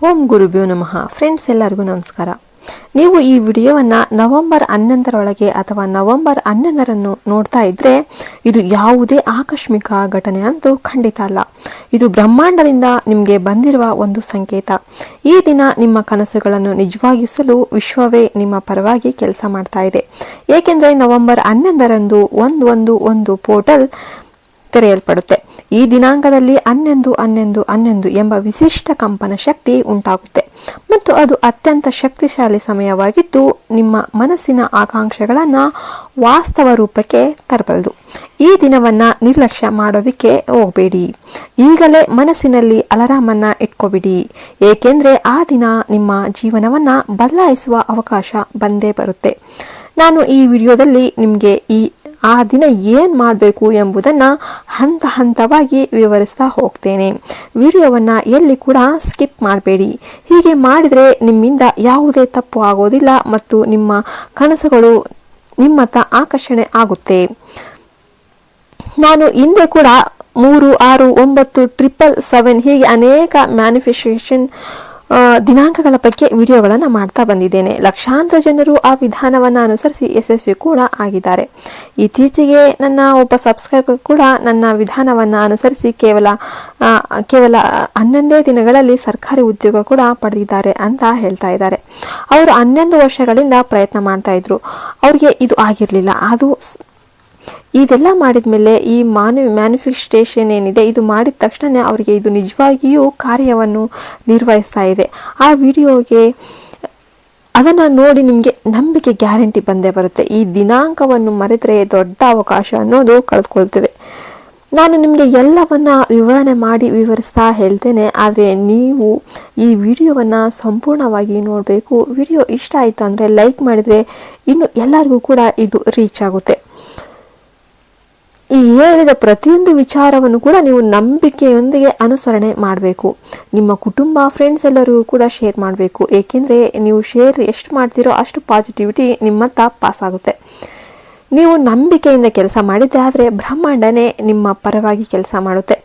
ಓಂ ಗುರುಭ್ಯೋ ನಮಃ. ಫ್ರೆಂಡ್ಸ್, ಎಲ್ಲರಿಗೂ ನಮಸ್ಕಾರ. ನೀವು ಈ ವಿಡಿಯೋವನ್ನು ನವೆಂಬರ್ 11ರೊಳಗೆ ಅಥವಾ ನವೆಂಬರ್ 11ರಂದು ನೋಡ್ತಾ ಇದ್ರೆ ಇದು ಯಾವುದೇ ಆಕಸ್ಮಿಕ ಘಟನೆ ಅಂತೂ ಖಂಡಿತ ಅಲ್ಲ. ಇದು ಬ್ರಹ್ಮಾಂಡದಿಂದ ನಿಮಗೆ ಬಂದಿರುವ ಒಂದು ಸಂಕೇತ. ಈ ದಿನ ನಿಮ್ಮ ಕನಸುಗಳನ್ನು ನಿಜವಾಗಿಸಲು ವಿಶ್ವವೇ ನಿಮ್ಮ ಪರವಾಗಿ ಕೆಲಸ ಮಾಡ್ತಾ ಇದೆ. ಏಕೆಂದರೆ ನವೆಂಬರ್ 11ರಂದು 111 ಪೋರ್ಟಲ್ ತೆರೆಯಲ್ಪಡುತ್ತೆ. ಈ ದಿನಾಂಕದಲ್ಲಿ 11-11-11 ಎಂಬ ವಿಶಿಷ್ಟ ಕಂಪನ ಶಕ್ತಿ ಉಂಟಾಗುತ್ತೆ ಮತ್ತು ಅದು ಅತ್ಯಂತ ಶಕ್ತಿಶಾಲಿ ಸಮಯವಾಗಿದ್ದು ನಿಮ್ಮ ಮನಸ್ಸಿನ ಆಕಾಂಕ್ಷೆಗಳನ್ನು ವಾಸ್ತವ ರೂಪಕ್ಕೆ ತರಬಲ್ಲದು. ಈ ದಿನವನ್ನು ನಿರ್ಲಕ್ಷ್ಯ ಮಾಡೋದಕ್ಕೆ ಹೋಗಬೇಡಿ. ಈಗಲೇ ಮನಸ್ಸಿನಲ್ಲಿ ಅಲಾರಾಮನ್ನು ಇಟ್ಕೋಬಿಡಿ. ಏಕೆಂದರೆ ಆ ದಿನ ನಿಮ್ಮ ಜೀವನವನ್ನು ಬದಲಾಯಿಸುವ ಅವಕಾಶ ಬಂದೇ ಬರುತ್ತೆ. ನಾನು ಈ ವಿಡಿಯೋದಲ್ಲಿ ನಿಮಗೆ ಆ ದಿನ ಏನು ಮಾಡಬೇಕು ಎಂಬುದನ್ನು ಹಂತ ಹಂತವಾಗಿ ವಿವರಿಸ್ತಾ ಹೋಗ್ತೇನೆ. ವಿಡಿಯೋವನ್ನು ಎಲ್ಲಿ ಕೂಡ ಸ್ಕಿಪ್ ಮಾಡಬೇಡಿ. ಹೀಗೆ ಮಾಡಿದರೆ ನಿಮ್ಮಿಂದ ಯಾವುದೇ ತಪ್ಪು ಆಗೋದಿಲ್ಲ ಮತ್ತು ನಿಮ್ಮ ಕನಸುಗಳು ನಿಮ್ಮತ್ತ ಆಕರ್ಷಣೆ ಆಗುತ್ತೆ. ನಾನು ಹಿಂದೆ ಕೂಡ 3, 6, 9, 777 ಹೀಗೆ ಅನೇಕ ಮ್ಯಾನಿಫೆಸ್ಟೇಷನ್ ದಿನಾಂಕಗಳ ಬಗ್ಗೆ ವಿಡಿಯೋಗಳನ್ನು ಮಾಡ್ತಾ ಬಂದಿದ್ದೇನೆ. ಲಕ್ಷಾಂತರ ಜನರು ಆ ವಿಧಾನವನ್ನು ಅನುಸರಿಸಿ ಯಶಸ್ವಿ ಕೂಡ ಆಗಿದ್ದಾರೆ. ಇತ್ತೀಚೆಗೆ ನನ್ನ ಒಬ್ಬ ಸಬ್ಸ್ಕ್ರೈಬರ್ ಕೂಡ ನನ್ನ ವಿಧಾನವನ್ನು ಅನುಸರಿಸಿ ಕೇವಲ 11 ದಿನಗಳಲ್ಲಿ ಸರ್ಕಾರಿ ಉದ್ಯೋಗ ಕೂಡ ಪಡೆದಿದ್ದಾರೆ ಅಂತ ಹೇಳ್ತಾ ಇದ್ದಾರೆ. ಅವರು 11 ವರ್ಷಗಳಿಂದ ಪ್ರಯತ್ನ ಮಾಡ್ತಾ ಇದ್ರು. ಅವ್ರಿಗೆ ಇದು ಆಗಿರಲಿಲ್ಲ. ಇದೆಲ್ಲ ಮಾಡಿದ ಮೇಲೆ ಈ ಮ್ಯಾನಿಫೆಸ್ಟೇಷನ್ ಏನಿದೆ ಇದು ಮಾಡಿದ ತಕ್ಷಣ ಅವರಿಗೆ ಇದು ನಿಜವಾಗಿಯೂ ಕಾರ್ಯವನ್ನು ನಿರ್ವಹಿಸ್ತಾ ಇದೆ. ಆ ವಿಡಿಯೋಗೆ ಅದನ್ನು ನೋಡಿ ನಿಮಗೆ ನಂಬಿಕೆ ಗ್ಯಾರಂಟಿ ಬಂದೇ ಬರುತ್ತೆ. ಈ ದಿನಾಂಕವನ್ನು ಮರೆತರೆ ದೊಡ್ಡ ಅವಕಾಶ ಅನ್ನೋದು ಕಳೆದುಕೊಳ್ತೇವೆ. ನಾನು ನಿಮಗೆ ಎಲ್ಲವನ್ನ ವಿವರಿಸ್ತಾ ಹೇಳ್ತೇನೆ. ಆದರೆ ನೀವು ಈ ವಿಡಿಯೋವನ್ನು ಸಂಪೂರ್ಣವಾಗಿ ನೋಡಬೇಕು. ವಿಡಿಯೋ ಇಷ್ಟ ಆಯಿತು ಅಂದರೆ ಲೈಕ್ ಮಾಡಿದರೆ ಇನ್ನು ಎಲ್ಲರಿಗೂ ಕೂಡ ಇದು ರೀಚ್ ಆಗುತ್ತೆ. ಈ ಹೇಳಿದ ಪ್ರತಿಯೊಂದು ವಿಚಾರವನ್ನು ಕೂಡ ನೀವು ನಂಬಿಕೆಯೊಂದಿಗೆ ಅನುಸರಣೆ ಮಾಡಬೇಕು. ನಿಮ್ಮ ಕುಟುಂಬ, ಫ್ರೆಂಡ್ಸ್ ಎಲ್ಲರಿಗೂ ಕೂಡ ಶೇರ್ ಮಾಡಬೇಕು. ಏಕೆಂದರೆ ನೀವು ಶೇರ್ ಎಷ್ಟು ಮಾಡ್ತೀರೋ ಅಷ್ಟು ಪಾಸಿಟಿವಿಟಿ ನಿಮ್ಮತ್ತ ಪಾಸ್ ಆಗುತ್ತೆ. ನೀವು ನಂಬಿಕೆಯಿಂದ ಕೆಲಸ ಮಾಡಿದ್ದೆ ಆದರೆ ಬ್ರಹ್ಮಾಂಡನೇ ನಿಮ್ಮ ಪರವಾಗಿ ಕೆಲಸ ಮಾಡುತ್ತೆ.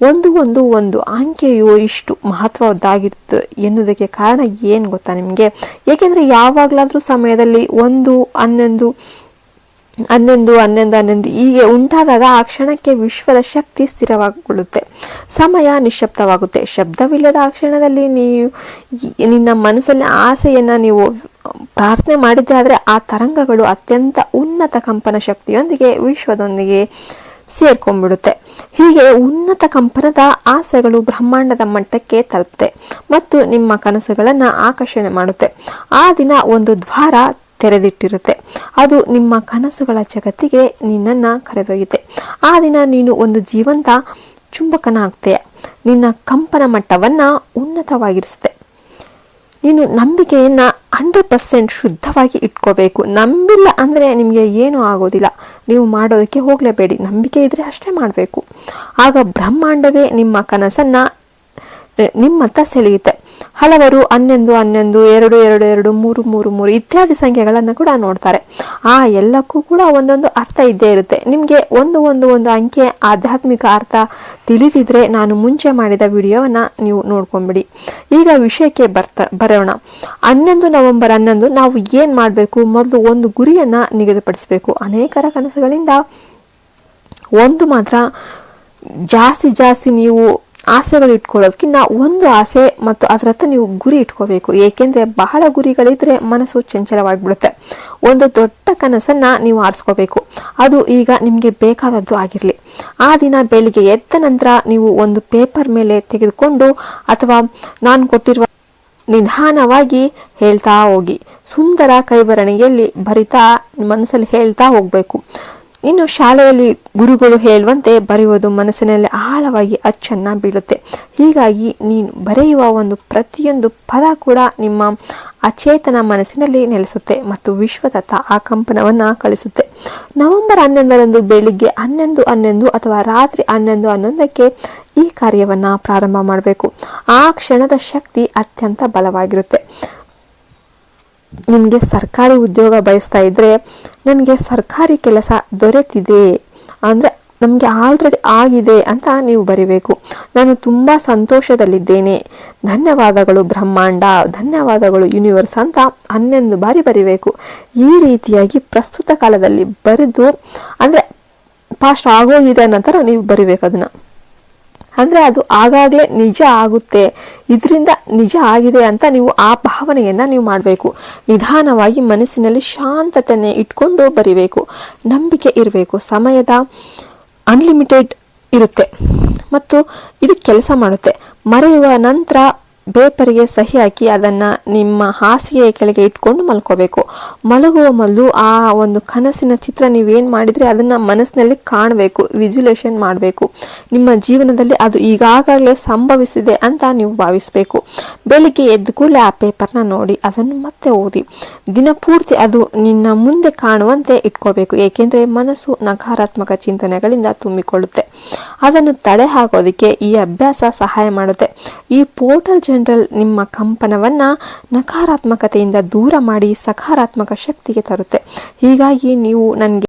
ಒಂದು ಅಂಕೆಯು ಇಷ್ಟು ಮಹತ್ವದ್ದಾಗಿತ್ತು ಎನ್ನುವುದಕ್ಕೆ ಕಾರಣ ಏನು ಗೊತ್ತಾ ನಿಮಗೆ? ಏಕೆಂದರೆ ಯಾವಾಗಲಾದರೂ ಸಮಯದಲ್ಲಿ 1, 11, 11 ಹೀಗೆ ಉಂಟಾದಾಗ ಆ ಕ್ಷಣಕ್ಕೆ ವಿಶ್ವದ ಶಕ್ತಿ ಸ್ಥಿರವಾಗಿಕೊಳ್ಳುತ್ತೆ. ಸಮಯ ನಿಶ್ಶಬ್ದವಾಗುತ್ತೆ. ಶಬ್ದವಿಲ್ಲದ ಆ ಕ್ಷಣದಲ್ಲಿ ನಿನ್ನ ಮನಸ್ಸಲ್ಲಿ ಆಸೆಯನ್ನು ನೀವು ಪ್ರಾರ್ಥನೆ ಮಾಡಿದ್ದೆ ಆದರೆ ಆ ತರಂಗಗಳು ಅತ್ಯಂತ ಉನ್ನತ ಕಂಪನ ಶಕ್ತಿಯೊಂದಿಗೆ ವಿಶ್ವದೊಂದಿಗೆ ಸೇರ್ಕೊಂಡ್ಬಿಡುತ್ತೆ. ಹೀಗೆ ಉನ್ನತ ಕಂಪನದ ಆಸೆಗಳು ಬ್ರಹ್ಮಾಂಡದ ಮಟ್ಟಕ್ಕೆ ತಲುಪುತ್ತೆ ಮತ್ತು ನಿಮ್ಮ ಕನಸುಗಳನ್ನು ಆಕರ್ಷಣೆ ಮಾಡುತ್ತೆ. ಆ ದಿನ ಒಂದು ದ್ವಾರ ತೆರೆದಿಟ್ಟಿರುತ್ತೆ. ಅದು ನಿಮ್ಮ ಕನಸುಗಳ ಜಗತ್ತಿಗೆ ನಿನ್ನನ್ನು ಕರೆದೊಯ್ಯುತ್ತೆ. ಆ ದಿನ ನೀನು ಒಂದು ಜೀವಂತ ಚುಂಬಕನಾಗ್ತೀಯ. ನಿನ್ನ ಕಂಪನ ಮಟ್ಟವನ್ನು ಉನ್ನತವಾಗಿರಿಸುತ್ತೆ. ನೀನು ನಂಬಿಕೆಯನ್ನು 100% ಶುದ್ಧವಾಗಿ ಇಟ್ಕೋಬೇಕು. ನಂಬಿಲ್ಲ ಅಂದರೆ ನಿಮಗೆ ಏನೂ ಆಗೋದಿಲ್ಲ. ನೀವು ಮಾಡೋದಕ್ಕೆ ಹೋಗಲೇಬೇಡಿ. ನಂಬಿಕೆ ಇದ್ದರೆ ಅಷ್ಟೇ ಮಾಡಬೇಕು. ಆಗ ಬ್ರಹ್ಮಾಂಡವೇ ನಿಮ್ಮ ಕನಸನ್ನು ನಿಮ್ಮತ್ತ ಸೆಳೆಯುತ್ತೆ. ಹಲವರು 11, 11, 2, 2, 2, 3, 3 ಇತ್ಯಾದಿ ಸಂಖ್ಯೆಗಳನ್ನು ಕೂಡ ನೋಡ್ತಾರೆ. ಆ ಎಲ್ಲಕ್ಕೂ ಕೂಡ ಒಂದೊಂದು ಅರ್ಥ ಇದ್ದೇ ಇರುತ್ತೆ. ನಿಮಗೆ ಒಂದು ಅಂಕೆ ಆಧ್ಯಾತ್ಮಿಕ ಅರ್ಥ ತಿಳಿದಿದ್ರೆ ನಾನು ಮುಂಚೆ ಮಾಡಿದ ವಿಡಿಯೋವನ್ನು ನೀವು ನೋಡ್ಕೊಂಬಿಡಿ. ಈಗ ವಿಷಯಕ್ಕೆ ಬರೋಣ. 11 ನವೆಂಬರ್ 11 ನಾವು ಏನು ಮಾಡಬೇಕು? ಮೊದಲು ಒಂದು ಗುರಿಯನ್ನು ನಿಗದಿಪಡಿಸಬೇಕು. ಅನೇಕರ ಕನಸುಗಳಿಂದ ಒಂದು ಮಾತ್ರ ಜಾಸ್ತಿ ನೀವು ಆಸೆಗಳು ಇಟ್ಕೊಳ್ಳೋದಕ್ಕಿಂತ ಒಂದು ಆಸೆ ಮತ್ತು ಅದರ ಹತ್ರ ನೀವು ಗುರಿ ಇಟ್ಕೋಬೇಕು. ಏಕೆಂದರೆ ಬಹಳ ಗುರಿಗಳಿದ್ರೆ ಮನಸ್ಸು ಚಂಚಲವಾಗಿಬಿಡುತ್ತೆ. ಒಂದು ದೊಡ್ಡ ಕನಸನ್ನು ನೀವು ಆರಿಸ್ಕೋಬೇಕು. ಅದು ಈಗ ನಿಮಗೆ ಬೇಕಾದದ್ದು ಆಗಿರಲಿ. ಆ ದಿನ ಬೆಳಿಗ್ಗೆ ಎದ್ದ ನಂತರ ನೀವು ಒಂದು ಪೇಪರ್ ಮೇಲೆ ತೆಗೆದುಕೊಂಡು ಅಥವಾ ನಾನು ಕೊಟ್ಟಿರುವ ನಿಧಾನವಾಗಿ ಹೇಳ್ತಾ ಹೋಗಿ. ಸುಂದರ ಕೈಬರಣಿಗೆಯಲ್ಲಿ ಬರಿತಾ ಮನಸ್ಸಲ್ಲಿ ಹೇಳ್ತಾ ಹೋಗಬೇಕು. ಇನ್ನು ಶಾಲೆಯಲ್ಲಿ ಗುರುಗಳು ಹೇಳುವಂತೆ ಬರೆಯುವುದು ಮನಸ್ಸಿನಲ್ಲಿ ಆಳವಾಗಿ ಅಚ್ಚನ್ನ ಬೀಳುತ್ತೆ. ಹೀಗಾಗಿ ನೀನು ಬರೆಯುವ ಪ್ರತಿಯೊಂದು ಪದ ಕೂಡ ನಿಮ್ಮ ಅಚೇತನ ಮನಸ್ಸಿನಲ್ಲಿ ನೆಲೆಸುತ್ತೆ ಮತ್ತು ವಿಶ್ವದತ್ತ ಆ ಕಂಪನವನ್ನು ಕಳಿಸುತ್ತೆ. ನವೆಂಬರ್ 11ರಂದು ಬೆಳಿಗ್ಗೆ 11:11 ಅಥವಾ ರಾತ್ರಿ 11:11ಕ್ಕೆ ಈ ಕಾರ್ಯವನ್ನು ಪ್ರಾರಂಭ ಮಾಡಬೇಕು. ಆ ಕ್ಷಣದ ಶಕ್ತಿ ಅತ್ಯಂತ ಬಲವಾಗಿರುತ್ತೆ. ನಿಮಗೆ ಸರ್ಕಾರಿ ಉದ್ಯೋಗ ಬಯಸ್ತಾ ಇದ್ರೆ ನನಗೆ ಸರ್ಕಾರಿ ಕೆಲಸ ದೊರೆತಿದೆ ಅಂದರೆ ನಮಗೆ ಆಲ್ರೆಡಿ ಆಗಿದೆ ಅಂತ ನೀವು ಬರಿಬೇಕು. ನಾನು ತುಂಬ ಸಂತೋಷದಲ್ಲಿದ್ದೇನೆ, ಧನ್ಯವಾದಗಳು ಬ್ರಹ್ಮಾಂಡ, ಧನ್ಯವಾದಗಳು ಯೂನಿವರ್ಸ್ ಅಂತ 11 ಬಾರಿ ಬರಿಬೇಕು. ಈ ರೀತಿಯಾಗಿ ಪ್ರಸ್ತುತ ಕಾಲದಲ್ಲಿ ಬರೆದು, ಅಂದರೆ ಪಾಸ್ಟ್ ಆಗೋಗಿದೆ ಅನ್ನೋ ಥರ ನೀವು ಬರಿಬೇಕು ಅದನ್ನು. ಅಂದರೆ ಅದು ಆಗಾಗಲೇ ನಿಜ ಆಗುತ್ತೆ, ಇದರಿಂದ ನಿಜ ಆಗಿದೆ ಅಂತ ನೀವು ಆ ಭಾವನೆಯನ್ನು ನೀವು ಮಾಡಬೇಕು. ನಿಧಾನವಾಗಿ ಮನಸ್ಸಿನಲ್ಲಿ ಶಾಂತತೆಯನ್ನು ಇಟ್ಕೊಂಡು ಬರಿಬೇಕು. ನಂಬಿಕೆ ಇರಬೇಕು. ಸಮಯದ ಅನ್ಲಿಮಿಟೆಡ್ ಇರುತ್ತೆ ಮತ್ತು ಇದು ಕೆಲಸ ಮಾಡುತ್ತೆ. ಮರೆಯುವ ನಂತರ ಪೇಪರಿಗೆ ಸಹಿ ಹಾಕಿ ಅದನ್ನು ನಿಮ್ಮ ಹಾಸಿಗೆಯ ಕೆಳಗೆ ಇಟ್ಕೊಂಡು ಮಲ್ಕೋಬೇಕು. ಮಲಗುವ ಮೊದಲು ಆ ಒಂದು ಕನಸಿನ ಚಿತ್ರ ನೀವೇನು ಮಾಡಿದರೆ ಅದನ್ನು ಮನಸ್ಸಿನಲ್ಲಿ ಕಾಣಬೇಕು, ವಿಜುಲೇಷನ್ ಮಾಡಬೇಕು. ನಿಮ್ಮ ಜೀವನದಲ್ಲಿ ಅದು ಈಗಾಗಲೇ ಸಂಭವಿಸಿದೆ ಅಂತ ನೀವು ಭಾವಿಸಬೇಕು. ಬೆಳಿಗ್ಗೆ ಎದ್ದು ಕೂಡಲೇ ಆ ಪೇಪರ್ನ ನೋಡಿ ಅದನ್ನು ಮತ್ತೆ ಓದಿ. ದಿನಪೂರ್ತಿ ಅದು ನಿನ್ನ ಮುಂದೆ ಕಾಣುವಂತೆ ಇಟ್ಕೋಬೇಕು. ಏಕೆಂದರೆ ಮನಸ್ಸು ನಕಾರಾತ್ಮಕ ಚಿಂತನೆಗಳಿಂದ ತುಂಬಿಕೊಳ್ಳುತ್ತೆ. ಅದನ್ನು ತಡೆ ಹಾಕೋದಕ್ಕೆ ಈ ಅಭ್ಯಾಸ ಸಹಾಯ ಮಾಡುತ್ತೆ. ಈ ಪೋರ್ಟಲ್ ಜನರಲ್ ನಿಮ್ಮ ಕಂಪನವನ್ನು ನಕಾರಾತ್ಮಕತೆಯಿಂದ ದೂರ ಮಾಡಿ ಸಕಾರಾತ್ಮಕ ಶಕ್ತಿಗೆ ತರುತ್ತೆ. ಹೀಗಾಗಿ ನೀವು ನನಗೆ